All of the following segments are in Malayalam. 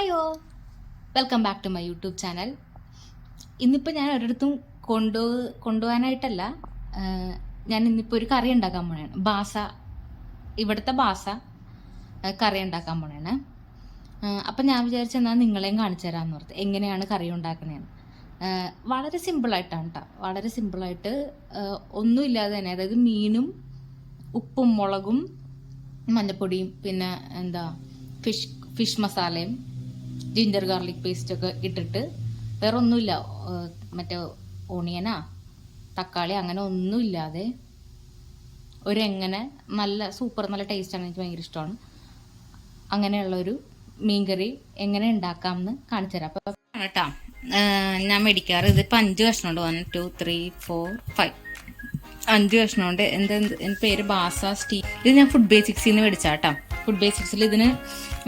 Hi oh, welcome back to my YouTube channel. ഇന്നിപ്പോൾ ഞാൻ ഒരിടത്തും കൊണ്ടുപോകാനായിട്ടല്ല. ഞാൻ ഇന്നിപ്പോൾ ഒരു കറി ഉണ്ടാക്കാൻ പോണേണ്. ബാസ, ഇവിടുത്തെ ബാസ കറി ഉണ്ടാക്കാൻ പോണേണ്. അപ്പം ഞാൻ വിചാരിച്ചെന്നാൽ നിങ്ങളെയും കാണിച്ചു തരാമെന്ന് ഓർത്ത് എങ്ങനെയാണ് കറി ഉണ്ടാക്കണേന്ന്. വളരെ സിമ്പിളായിട്ടാണ് കേട്ടോ, വളരെ സിമ്പിളായിട്ട് ഒന്നുമില്ലാതെ തന്നെ, അതായത് മീനും ഉപ്പും മുളകും മഞ്ഞപ്പൊടിയും പിന്നെ ഫിഷ് മസാലയും ജിഞ്ചർ ഗാർലിക് പേസ്റ്റൊക്കെ ഇട്ടിട്ട് വേറെ ഒന്നുമില്ല, മറ്റേ ഓണിയനാ തക്കാളി അങ്ങനെ ഒന്നുമില്ലാതെ എങ്ങനെ നല്ല സൂപ്പർ നല്ല ടേസ്റ്റാണ്, എനിക്ക് ഭയങ്കര ഇഷ്ടമാണ്. അങ്ങനെയുള്ളൊരു മീൻകറി എങ്ങനെ ഉണ്ടാക്കാമെന്ന് കാണിച്ചു തരാം. അപ്പോൾ കേട്ടോ ഞാൻ മേടിക്കാറ് ഇതിപ്പോൾ 5 കഷ്ണമുണ്ട്. 1 2 3 4 5 5 കഷ്ണമുണ്ട്. എൻ്റെ പേര് ബാസ സ്റ്റീ. ഇത് ഞാൻ ഫുഡ് ബേസിക്സിൽ നിന്ന് മേടിച്ചാ കേട്ടോ. ഫുഡ് ബേസിക്സിൽ ഇതിന്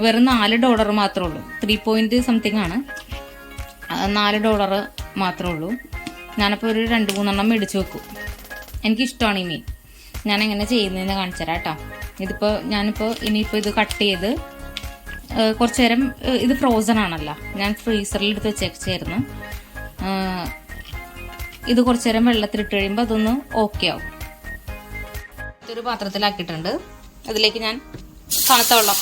വെറും $4 മാത്രമേ ഉള്ളൂ. 3 point സംതിങ് ആണ്. $4 മാത്രമേ ഉള്ളൂ. ഞാനപ്പോൾ ഒരു 2-3 മേടിച്ച് വെക്കും. എനിക്കിഷ്ടമാണ് ഈ മീൻ. ഞാൻ എങ്ങനെ ചെയ്യുന്നതെന്ന് കാണിച്ചു തരാം കേട്ടോ. ഞാനിപ്പോൾ ഇനിയിപ്പോൾ ഇത് കട്ട് ചെയ്ത് കുറച്ച് നേരം, ഇത് ഫ്രോസൺ ആണല്ലോ, ഞാൻ ഫ്രീസറിൽ എടുത്ത് വെച്ചേച്ചായിരുന്നു. ഇത് കുറച്ച് നേരം വെള്ളത്തിലിട്ട് കഴിയുമ്പോൾ അതൊന്ന് ഓക്കെ ആവും. ഇതൊരു പാത്രത്തിലാക്കിയിട്ടുണ്ട്. അതിലേക്ക് ഞാൻ തണുത്ത വെള്ളം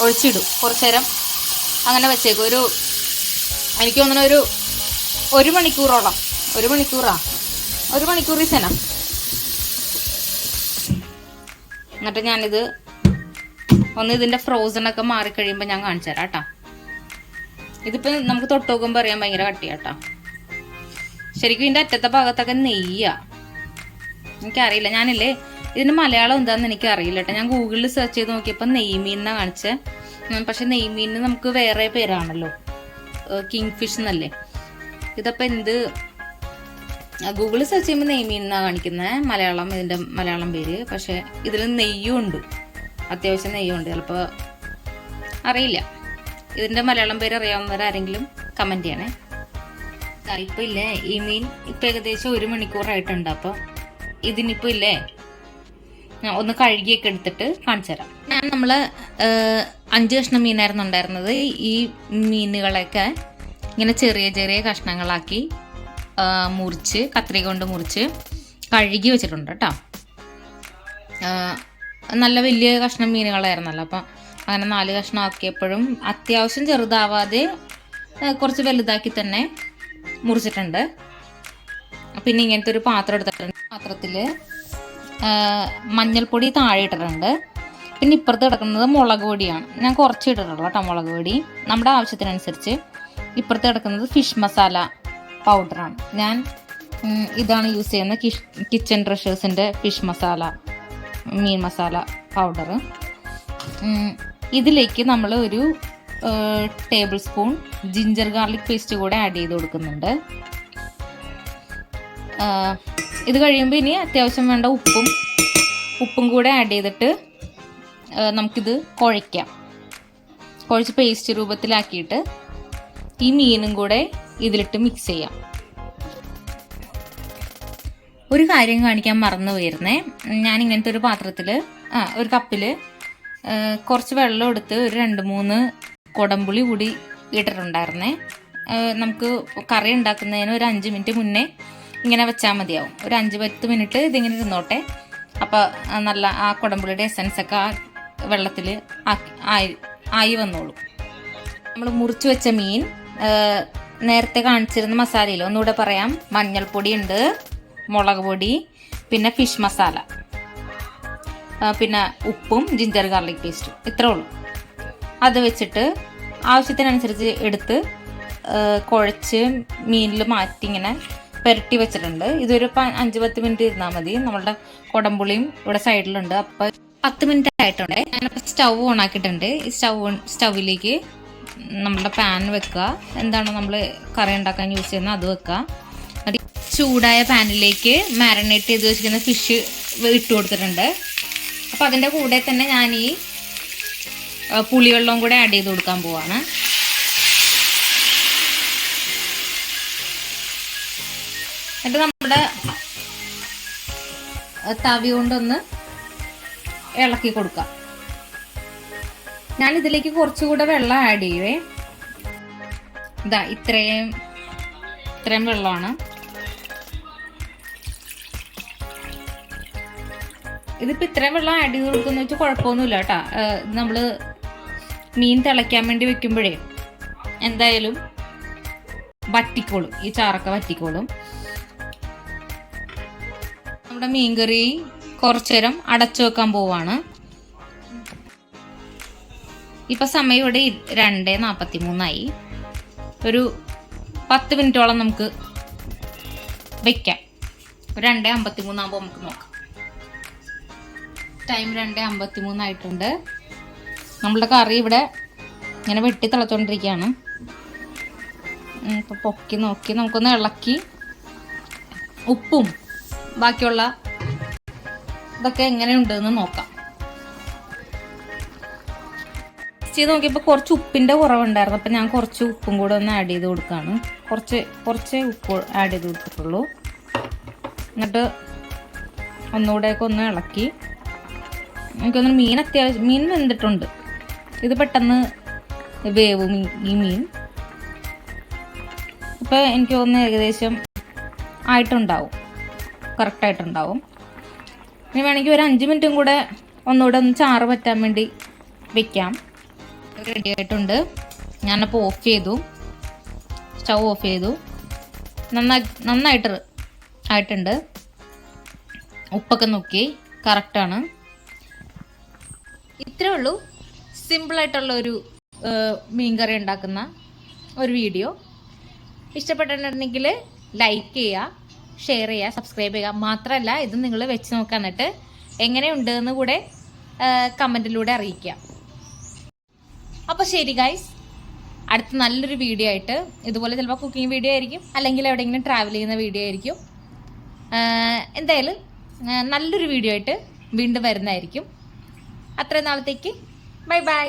ഒഴിച്ചിടും. കുറച്ച് നേരം അങ്ങനെ വെച്ചേക്കും. എനിക്ക് തോന്നുന്നു ഒരു മണിക്കൂറോളം. ഒരു മണിക്കൂർ ഈസന. എന്നിട്ട് ഞാനിത് ഇതിൻ്റെ ഫ്രോസണൊക്കെ മാറിക്കഴിയുമ്പോൾ ഞാൻ കാണിച്ചു തരാം കേട്ടോ. ഇതിപ്പോൾ നമുക്ക് തൊട്ട് നോക്കുമ്പോൾ അറിയാൻ ഭയങ്കര കട്ടിയാട്ടോ. ശരിക്കും ഇതിൻ്റെ അറ്റത്തെ ഭാഗത്തൊക്കെ നെയ്യാ. എനിക്കറിയില്ല, ഞാനില്ലേ ഇതിന് മലയാളം എന്താണെന്ന് എനിക്ക് അറിയില്ല കേട്ടോ. ഞാൻ ഗൂഗിളിൽ സെർച്ച് ചെയ്ത് നോക്കിയപ്പോൾ നെയ്മീനാണ് കാണിച്ചത്. പക്ഷെ നെയ്മീനിന് നമുക്ക് വേറെ പേരാണല്ലോ, കിങ് ഫിഷ് എന്നല്ലേ. ഇതപ്പോൾ ഗൂഗിളിൽ സെർച്ച് ചെയ്യുമ്പോൾ നെയ്മീനാണ് കാണിക്കുന്നത് ഇതിൻ്റെ മലയാളം പേര്. പക്ഷെ ഇതിൽ നെയ്യും ഉണ്ട്, അത്യാവശ്യം നെയ്യുണ്ട്. ചിലപ്പോൾ അറിയില്ല. ഇതിൻ്റെ മലയാളം പേര് അറിയാവുന്നവരാരെങ്കിലും കമൻറ്റ് ചെയ്യണേ. ഇപ്പോൾ ഇല്ലേ ഈ മീൻ ഇപ്പം ഏകദേശം 1 മണിക്കൂറായിട്ടുണ്ട്. അപ്പോൾ ഇതിനിപ്പോൾ ഇല്ലേ ഒന്ന് കഴുകിയൊക്കെ എടുത്തിട്ട് കാണിച്ചു തരാം. നമ്മൾ 5 കഷ്ണം മീനായിരുന്നു ഉണ്ടായിരുന്നത്. ഈ മീനുകളൊക്കെ ഇങ്ങനെ ചെറിയ ചെറിയ കഷ്ണങ്ങളാക്കി മുറിച്ച് കത്രിക കൊണ്ട് മുറിച്ച് കഴുകി വെച്ചിട്ടുണ്ട് കേട്ടോ. നല്ല വലിയ കഷ്ണം മീനുകളായിരുന്നല്ലോ. അപ്പം അങ്ങനെ 4 കഷ്ണം ആക്കിയപ്പോഴും അത്യാവശ്യം ചെറുതാവാതെ കുറച്ച് വലുതാക്കി തന്നെ മുറിച്ചിട്ടുണ്ട്. പിന്നെ ഇങ്ങനത്തെ ഒരു പാത്രം എടുത്തിട്ടുണ്ട്. പാത്രത്തിൽ മഞ്ഞൾപ്പൊടി താഴെ ഇട്ടിട്ടുണ്ട്. പിന്നെ ഇപ്പുറത്ത് കിടക്കുന്നത് മുളക് പൊടിയാണ്. ഞാൻ കുറച്ച് ഇട്ടിട്ടുള്ളൂ കേട്ടോ മുളക് പൊടി, നമ്മുടെ ആവശ്യത്തിനനുസരിച്ച്. ഇപ്പുറത്ത് കിടക്കുന്നത് ഫിഷ് മസാല പൗഡറാണ്. ഞാൻ ഇതാണ് യൂസ് ചെയ്യുന്നത്, കിച്ചൺ ട്രഷേഴ്സിൻ്റെ ഫിഷ് മസാല, മീൻ മസാല പൗഡർ. ഇതിലേക്ക് നമ്മൾ ഒരു table spoon ginger garlic paste കൂടെ ആഡ് ചെയ്ത് കൊടുക്കുന്നുണ്ട്. ഇത് കഴിയുമ്പോൾ ഇനി അത്യാവശ്യം വേണ്ട ഉപ്പും കൂടെ ആഡ് ചെയ്തിട്ട് നമുക്കിത് കുഴച്ച് പേസ്റ്റ് രൂപത്തിലാക്കിയിട്ട് ഈ മീനും കൂടെ ഇതിലിട്ട് മിക്സ് ചെയ്യാം. ഒരു കാര്യം കാണിക്കാൻ മറന്നു പോയിരുന്നേ. ഞാൻ ഇങ്ങനത്തെ ഒരു പാത്രത്തിൽ ഒരു കപ്പിൽ കുറച്ച് വെള്ളം എടുത്ത് ഒരു 2-3 കുടംപുളി കൂടി ഇട്ടിട്ടുണ്ടായിരുന്നേ. നമുക്ക് കറി ഉണ്ടാക്കുന്നതിന് ഒരു 5 മിനിറ്റ് മുന്നേ ഇങ്ങനെ വെച്ചാൽ മതിയാവും. ഒരു 5-10 മിനിറ്റ് ഇതിങ്ങനെ ഇരുന്നോട്ടെ. അപ്പോൾ നല്ല ആ കുടംപുളിയുടെ എസൻസൊക്കെ ആ വെള്ളത്തിൽ ആയി വന്നോളൂ. നമ്മൾ മുറിച്ച് വെച്ച മീൻ നേരത്തെ കാണിച്ചിരുന്ന മസാലയിൽ ഒന്നുകൂടെ പറയാം. മഞ്ഞൾപ്പൊടി ഉണ്ട്, മുളക് പൊടി, പിന്നെ ഫിഷ് മസാല, പിന്നെ ഉപ്പും ജിഞ്ചർ ഗാർലിക് പേസ്റ്റും, ഇത്രേ ഉള്ളൂ. അത് വെച്ചിട്ട് ആവശ്യത്തിനനുസരിച്ച് എടുത്ത് കുഴച്ച് മീനിൽ മാറ്റി ഇങ്ങനെ പുരട്ടി വെച്ചിട്ടുണ്ട്. ഇതൊരു 5-10 മിനിറ്റ് ഇരുന്നാൽ മതി. നമ്മളുടെ കുടംപുളിയും ഇവിടെ സൈഡിലുണ്ട്. അപ്പോൾ 10 മിനിറ്റ് ആയിട്ടുണ്ട്. ഞാനിപ്പോൾ സ്റ്റൗ ഓൺ ആക്കിയിട്ടുണ്ട്. ഈ സ്റ്റൗവിലേക്ക് നമ്മളുടെ പാൻ വെക്കുക. എന്താണോ നമ്മൾ കറി ഉണ്ടാക്കാൻ യൂസ് ചെയ്യുന്നത് അത് വെക്കുക. ചൂടായ പാനിലേക്ക് മാരിനേറ്റ് ചെയ്ത് വെച്ചിരിക്കുന്ന ഫിഷ് ഇട്ട് കൊടുത്തിട്ടുണ്ട്. അപ്പോൾ അതിൻ്റെ കൂടെ തന്നെ ഞാൻ ഈ പുളിവെള്ളവും കൂടെ ആഡ് ചെയ്ത് കൊടുക്കാൻ പോവാണ്. എന്നിട്ട് നമ്മുടെ തവി കൊണ്ടൊന്ന് ഇളക്കി കൊടുക്കാം. ഞാൻ ഇതിലേക്ക് കുറച്ചുകൂടെ വെള്ളം ആഡ് ചെയ്യുവേ. ഇതാ ഇത്രയും വെള്ളമാണ്. ഇതിപ്പോൾ ഇത്രയും വെള്ളം ആഡ് ചെയ്ത് കൊടുക്കുന്ന വെച്ചാൽ കുഴപ്പമൊന്നുമില്ല കേട്ടോ. നമ്മൾ മീൻ തിളയ്ക്കാൻ വേണ്ടി വെക്കുമ്പോഴേ എന്തായാലും വറ്റിക്കോളും, ഈ ചാറൊക്കെ വറ്റിക്കോളും. നമ്മുടെ മീൻകറി കുറച്ചു നേരം അടച്ചു വെക്കാൻ പോവാണ്. ഇപ്പം സമയം ഇവിടെ 2:43 ഒരു 10 മിനിറ്റോളം നമുക്ക് വെക്കാം. 2:53 ആകുമ്പോൾ നമുക്ക് നോക്കാം. ടൈം 2:53 ആയിട്ടുണ്ട്. നമ്മളുടെ കറി ഇവിടെ ഇങ്ങനെ വെട്ടി തിളച്ചുകൊണ്ടിരിക്കുകയാണ്. ഇപ്പോൾ പൊക്കി നോക്കി നമുക്കൊന്ന് ഇളക്കി ഉപ്പും ബാക്കിയുള്ള ഇതൊക്കെ എങ്ങനെയുണ്ടെന്ന് നോക്കാം. ചെയ്ത് നോക്കിയപ്പോൾ കുറച്ച് ഉപ്പിൻ്റെ കുറവുണ്ടായിരുന്നു. അപ്പം ഞാൻ കുറച്ച് ഉപ്പും കൂടെ ഒന്ന് ആഡ് ചെയ്ത് കൊടുക്കുകയാണ്. കുറച്ച് ഉപ്പ് ആഡ് ചെയ്ത് കൊടുത്തിട്ടുള്ളൂ. എന്നിട്ട് ഒന്നുകൂടെയൊക്കെ ഒന്ന് ഇളക്കി. എനിക്കൊന്ന് മീൻ വെന്തിട്ടുണ്ട്. ഇത് പെട്ടെന്ന് വേവും ഈ മീൻ. ഇപ്പോൾ എനിക്ക് തോന്നുന്നു ഏകദേശം ആയിട്ടുണ്ടാവും, കറക്റ്റായിട്ടുണ്ടാവും. ഇനി വേണമെങ്കിൽ ഒരു 5 മിനിറ്റും കൂടെ ഒന്നുകൂടെ ഒന്ന് ചാറ് പറ്റാൻ വേണ്ടി വെക്കാം. റെഡി ആയിട്ടുണ്ട്. ഞാനപ്പോൾ ഓഫ് ചെയ്തു, സ്റ്റൗ ഓഫ് ചെയ്തു. ആയിട്ടുണ്ട്. ഉപ്പൊക്കെ നോക്കി കറക്റ്റാണ്. ഇത്രേ ഉള്ളൂ, സിമ്പിളായിട്ടുള്ള ഒരു മീൻകറി ഉണ്ടാക്കുന്ന ഒരു വീഡിയോ. ഇഷ്ടപ്പെട്ടിട്ടുണ്ടെങ്കിൽ ലൈക്ക് ചെയ്യുക, ഷെയർ ചെയ്യുക, സബ്സ്ക്രൈബ് ചെയ്യുക. മാത്രമല്ല ഇത് നിങ്ങൾ വെച്ച് നോക്കാൻ, എന്നിട്ട് എങ്ങനെയുണ്ട് എന്ന് കൂടെ കമൻറ്റിലൂടെ അറിയിക്കുക. അപ്പോൾ ശരി ഗൈസ്, അടുത്ത നല്ലൊരു വീഡിയോ ആയിട്ട്, ഇതുപോലെ ചിലപ്പോൾ കുക്കിംഗ് വീഡിയോ ആയിരിക്കും, അല്ലെങ്കിൽ എവിടെയെങ്കിലും ട്രാവൽ ചെയ്യുന്ന വീഡിയോ ആയിരിക്കും. എന്തായാലും നല്ലൊരു വീഡിയോ ആയിട്ട് വീണ്ടും വരുന്നതായിരിക്കും. അത്രയും നാളത്തേക്ക് ബൈ ബൈ.